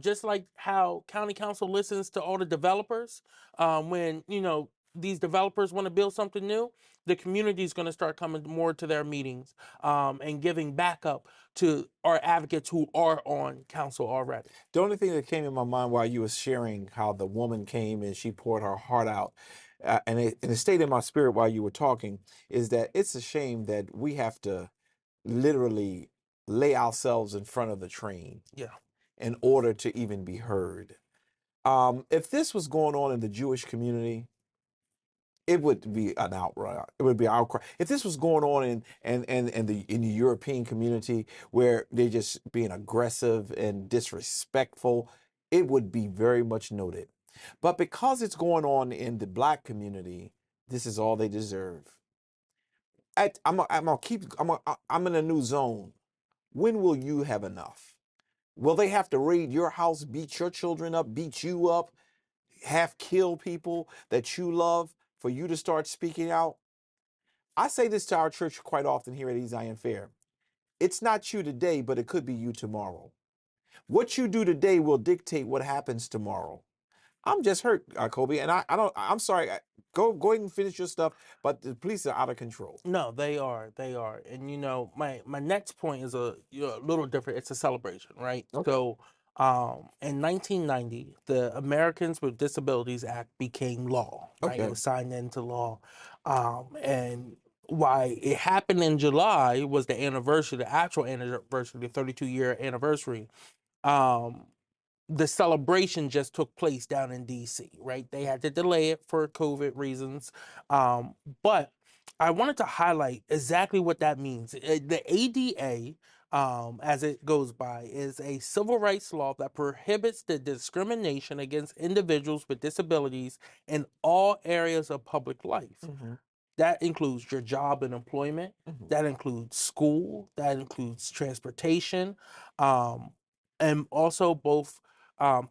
Just like how county council listens to all the developers when, you know, these developers want to build something new, the community is going to start coming more to their meetings and giving backup to our advocates who are on council already. The only thing that came in my mind while you were sharing how the woman came and she poured her heart out, and it stayed in my spirit while you were talking, is that it's a shame that we have to literally lay ourselves in front of the train in order to even be heard. If this was going on in the Jewish community, it would be an outright. It would be an outcry. If this was going on in the European community where they're just being aggressive and disrespectful, it would be very much noted. But because it's going on in the Black community, this is all they deserve. I'm in a new zone. When will you have enough? Will they have to raid your house, beat your children up, beat you up, half kill people that you love for you to start speaking out? I say this to our church quite often here at East Zion Fair. It's not you today, but it could be you tomorrow. What you do today will dictate what happens tomorrow. I'm just hurt, Kobe, and I'm sorry. Go ahead and finish your stuff, but the police are out of control. No, they are, and you know, my next point is a little different. It's a celebration, right? Okay. So, in 1990, the Americans with Disabilities Act became law. Right? Okay. It was signed into law, and why it happened in July was the anniversary, the actual anniversary, the 32-year anniversary. The celebration just took place down in DC, right? They had to delay it for COVID reasons. But I wanted to highlight exactly what that means. The ADA, as it goes by, is a civil rights law that prohibits the discrimination against individuals with disabilities in all areas of public life. That includes your job and employment. That includes school. That includes transportation. And also both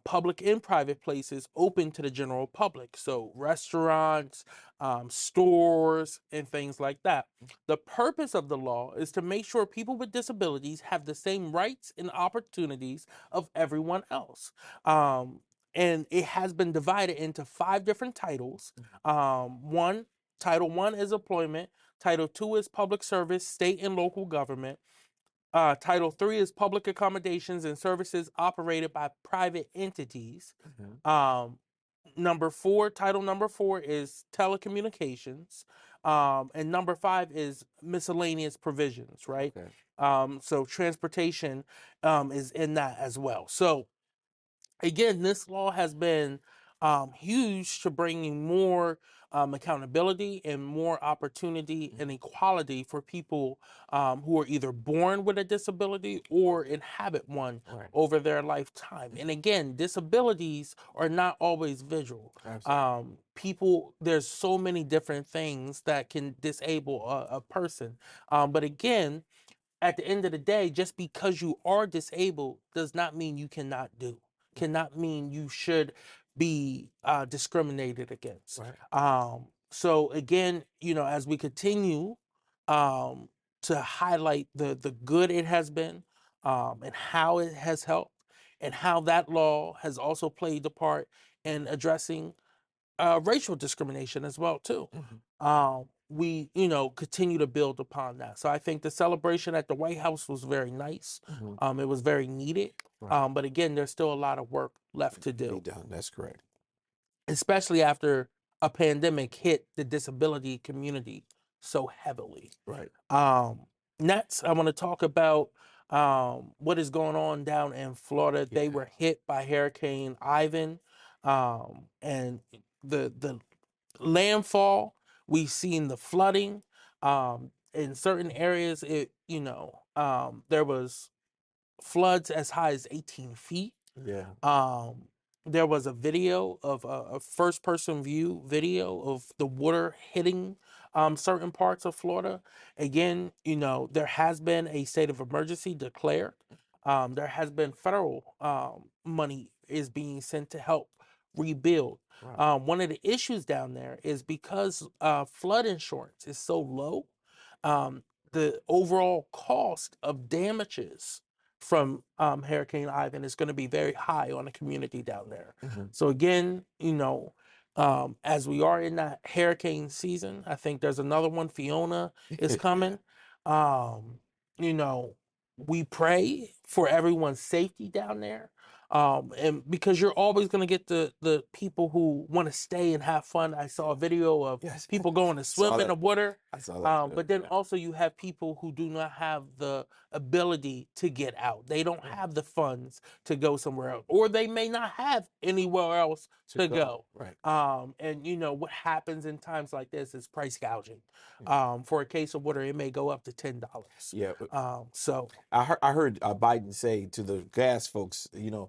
public and private places open to the general public. So restaurants, stores, and things like that. The purpose of the law is to make sure people with disabilities have the same rights and opportunities of everyone else. And it has been divided into 5 different titles. Title 1 is employment. Title 2 is public service, state and local government. Title 3 is public accommodations and services operated by private entities. Title number 4 is telecommunications. And number 5 is miscellaneous provisions, right? Okay. So transportation is in that as well. So again, this law has been huge to bringing more accountability and more opportunity and equality for people who are either born with a disability or inhabit one over their lifetime. And again, disabilities are not always visual. There's so many different things that can disable a person. But again, at the end of the day, just because you are disabled does not mean you cannot do, cannot mean you should be discriminated against. So again, as we continue to highlight the good it has been, and how it has helped, and how that law has also played a part in addressing racial discrimination as well too. We continue to build upon that. So I think the celebration at the White House was very nice. It was very needed. But again, there's still a lot of work left to do. That's correct. Especially after a pandemic hit the disability community so heavily. Next, I want to talk about what is going on down in Florida. They were hit by Hurricane Ivan, and the landfall. We've seen the flooding in certain areas. There was floods as high as 18 feet. There was a video of a first-person view video of the water hitting certain parts of Florida. Again, there has been a state of emergency declared. There has been federal money is being sent to help rebuild. One of the issues down there is because flood insurance is so low, the overall cost of damages from Hurricane Ivan is going to be very high on the community down there. So again, as we are in that hurricane season, I think there's another one. Fiona is coming. We pray for everyone's safety down there. And because you're always going to get the people who want to stay and have fun. I saw a video of people going to swim in the water. I saw that. But then also you have people who do not have the ability to get out. They don't have the funds to go somewhere else, or they may not have anywhere else to go. And what happens in times like this is price gouging. For a case of water, it may go up to $10. So I heard Biden say to the gas folks, you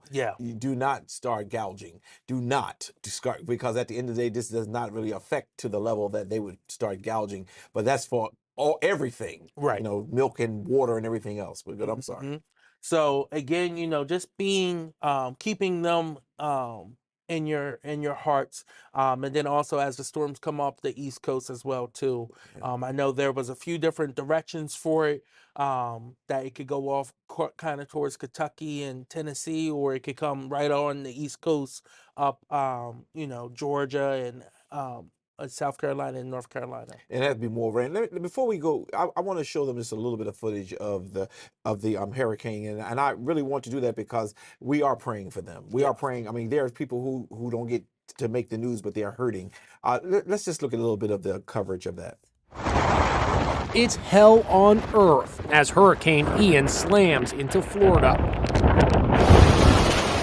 do not start gouging. Do not start, because at the end of the day, this does not really affect to the level that they would start gouging. But that's for everything, milk and water and everything else. But good, I'm sorry. So again, just being keeping them in your hearts, and then also as the storms come off the East Coast as well too. I know there was a few different directions for it, that it could go off kind of towards Kentucky and Tennessee, or it could come right on the East Coast up Georgia and South Carolina and North Carolina. And that'd be more rain. Before we go, I want to show them just a little bit of footage of the hurricane, and I really want to do that because we are praying for them. We are praying. I mean, there's people who don't get to make the news, but they are hurting. Let's just look at a little bit of the coverage of that. It's hell on earth as Hurricane Ian slams into Florida.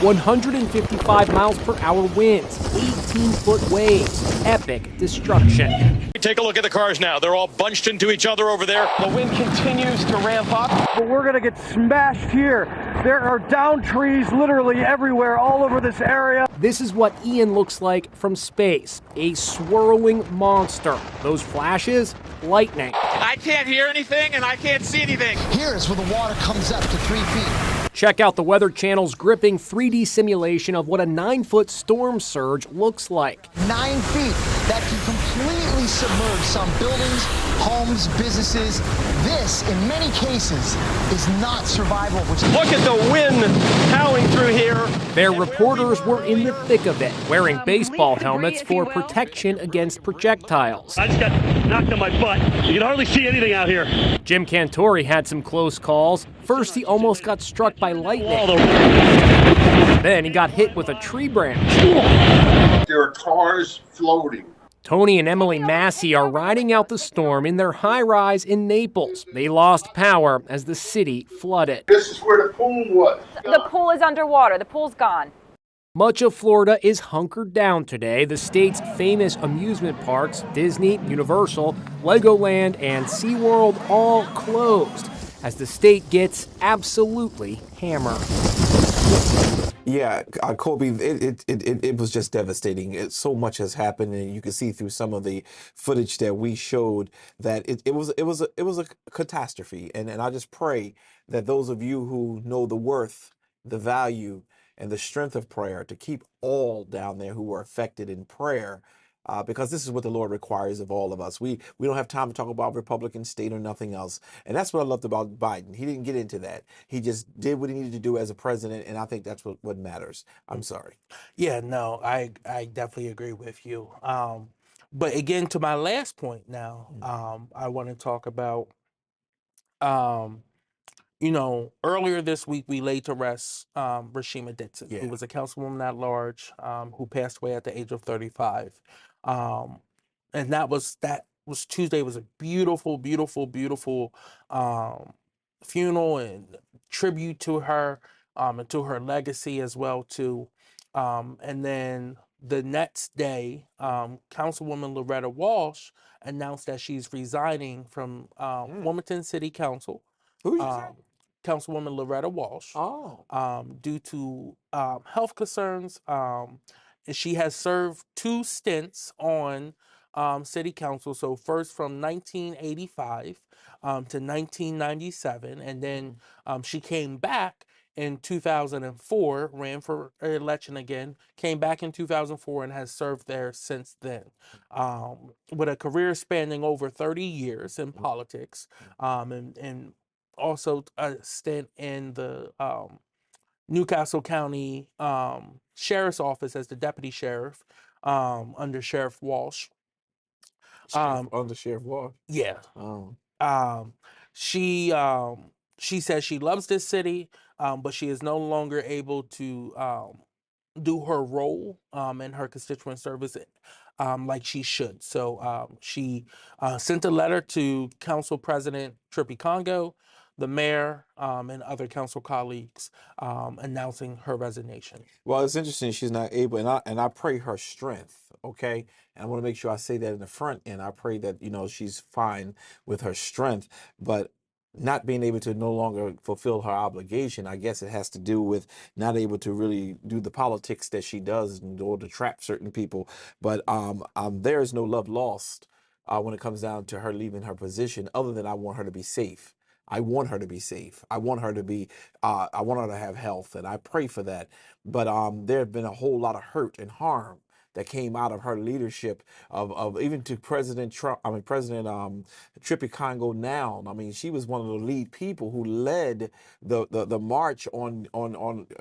155 miles per hour winds, 18-foot waves, epic destruction. Take a look at the cars now. They're all bunched into each other over there. The wind continues to ramp up. But we're going to get smashed here. There are down trees literally everywhere, all over this area. This is what Ian looks like from space, a swirling monster. Those flashes, lightning. I can't hear anything and I can't see anything. Here's where the water comes up to 3 feet. Check out the Weather Channel's gripping 3D simulation of what a 9-foot storm surge looks like. 9 feet. That can completely submerge some buildings, homes, businesses. This, in many cases, is not survivable. Look at the wind howling through here. Their reporters were in the thick of it, wearing baseball helmets for protection against projectiles. I just got knocked on my butt. You can hardly see anything out here. Jim Cantore had some close calls. First, he almost got struck by lightning. Then he got hit with a tree branch. There are cars floating. Tony and Emily Massey are riding out the storm in their high-rise in Naples. They lost power as the city flooded. This is where the pool was. The pool is underwater. The pool's gone. Much of Florida is hunkered down today. The state's famous amusement parks, Disney, Universal, Legoland, and SeaWorld all closed as the state gets absolutely hammered. Yeah, Kobe, it was just devastating. So much has happened, and you can see through some of the footage that we showed that it was a catastrophe. And I just pray that those of you who know the worth, the value, and the strength of prayer to keep all down there who were affected in prayer. Because this is what the Lord requires of all of us. We don't have time to talk about Republican state or nothing else. And that's what I loved about Biden. He didn't get into that. He just did what he needed to do as a president, and I think that's what matters. I'm sorry. Yeah, no, I definitely agree with you. But again, to my last point now, I want to talk about, earlier this week we laid to rest Rashima Dixon, who was a councilwoman at large, who passed away at the age of 35. And that was Tuesday. It was a beautiful, beautiful, beautiful funeral and tribute to her, and to her legacy as well too. And then the next day, Councilwoman Loretta Walsh announced that she's resigning from Wilmington City Council. Who's Councilwoman Loretta Walsh, due to health concerns. She has served 2 stints on city council. So first from 1985 to 1997, and then she came back in 2004, ran for election again, came back in 2004, and has served there since then. With a career spanning over 30 years in politics, and also a stint in the Newcastle County Sheriff's Office as the deputy sheriff under Sheriff Walsh. Under Sheriff Walsh. Yeah. She says she loves this city, but she is no longer able to do her role in her constituent service like she should. So she sent a letter to Council President Trippy Congo, the mayor, and other council colleagues, announcing her resignation. Well, it's interesting she's not able, and I pray her strength. Okay, and I want to make sure I say that in the front end. I pray that she's fine with her strength, but not being able to no longer fulfill her obligation, I guess it has to do with not able to really do the politics that she does in order to trap certain people. But there is no love lost when it comes down to her leaving her position, other than I want her to be safe. I want her to be safe. I want her to be, I want her to have health, and I pray for that. But there have been a whole lot of hurt and harm that came out of her leadership of even to President Trump. I mean, President Trippy Congo now. I mean, she was one of the lead people who led the march on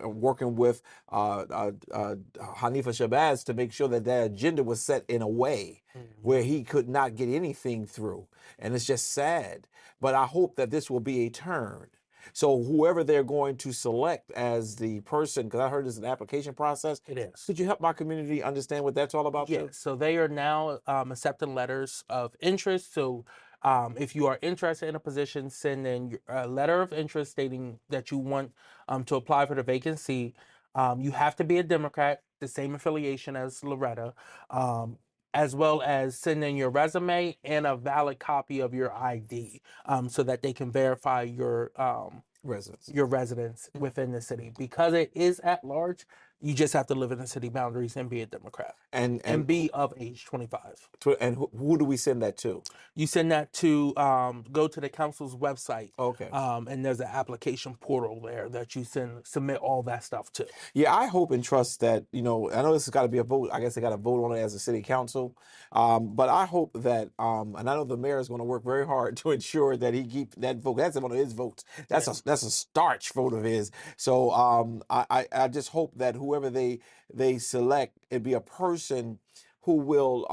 working with Hanifa Shabazz to make sure that that agenda was set in a way where he could not get anything through. And it's just sad. But I hope that this will be a turn. So whoever they're going to select as the person, because I heard it's an application process. It is. Could you help my community understand what that's all about? Yeah, so they are now accepting letters of interest. So if you are interested in a position, send in a letter of interest stating that you want to apply for the vacancy. You have to be a Democrat, the same affiliation as Loretta, as well as send in your resume and a valid copy of your ID, so that they can verify your residence within the city. Because it is at large, you just have to live in the city boundaries and be a Democrat and be of age 25. And who do we send that to? You send that to go to the council's website. Okay. And there's an application portal there that you submit all that stuff to. Yeah, I hope and trust that, I know this has got to be a vote. I guess they got to vote on it as a city council. But I hope that, and I know the mayor is going to work very hard to ensure that he keep that vote. That's one of his votes. That's a starch vote of his. So I just hope that whoever they select, it be a person who will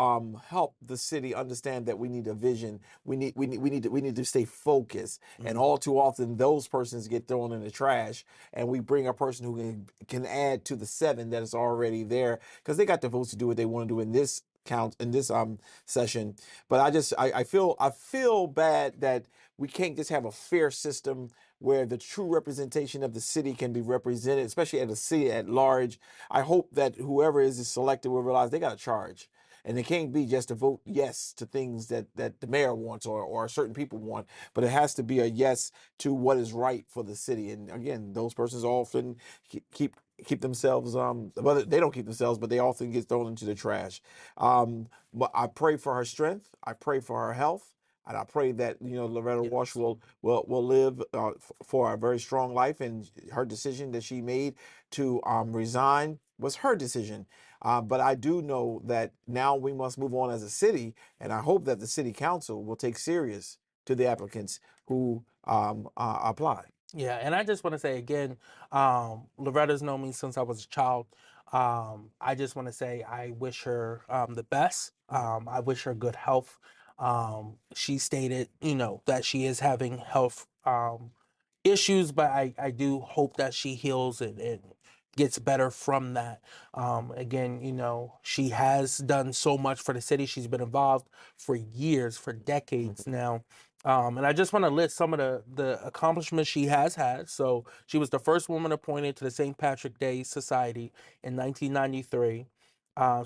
help the city understand that we need a vision. We need to stay focused. And all too often, those persons get thrown in the trash, and we bring a person who can add to the 7 that is already there, because they got the votes to do what they want to do in this session. But I feel bad that we can't just have a fair system where the true representation of the city can be represented, especially at the city at large. I hope that whoever is selected will realize they got a charge. And it can't be just to vote yes to things that the mayor wants or certain people want, but it has to be a yes to what is right for the city. And again, those persons often keep themselves, well, they don't keep themselves, but they often get thrown into the trash. But I pray for her strength. I pray for her health. And I pray that, Loretta Walsh will live for a very strong life. And her decision that she made to resign was her decision. But I do know that now we must move on as a city, and I hope that the city council will take serious to the applicants who apply. Yeah, and I just want to say again, Loretta's known me since I was a child. I just want to say I wish her the best. I wish her good health. She stated, that she is having health issues, but I do hope that she heals and gets better from that. Again, she has done so much for the city. She's been involved for years, for decades now. And I just want to list some of the accomplishments she has had. So she was the first woman appointed to the St. Patrick Day Society in 1993.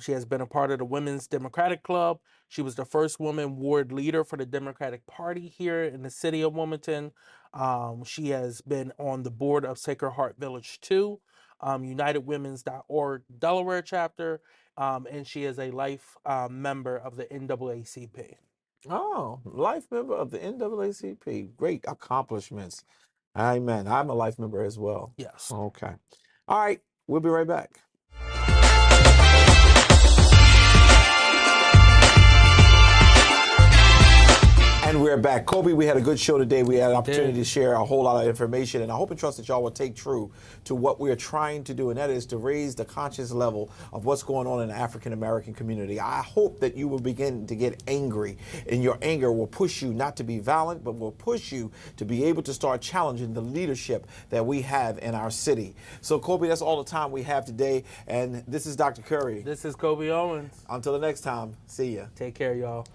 She has been a part of the Women's Democratic Club. She was the first woman ward leader for the Democratic Party here in the city of Wilmington. She has been on the board of Sacred Heart Village 2, UnitedWomen's.org Delaware chapter, and she is a life member of the NAACP. Oh, life member of the NAACP. Great accomplishments. Amen. I'm a life member as well. Yes. Okay. All right. We'll be right back. And we're back. Kobe, we had a good show today. We had an opportunity to share a whole lot of information, and I hope and trust that y'all will take true to what we're trying to do, and that is to raise the conscious level of what's going on in the African-American community. I hope that you will begin to get angry, and your anger will push you not to be violent, but will push you to be able to start challenging the leadership that we have in our city. So, Kobe, that's all the time we have today, and this is Dr. Curry. This is Kobe Owens. Until the next time, see ya. Take care, y'all.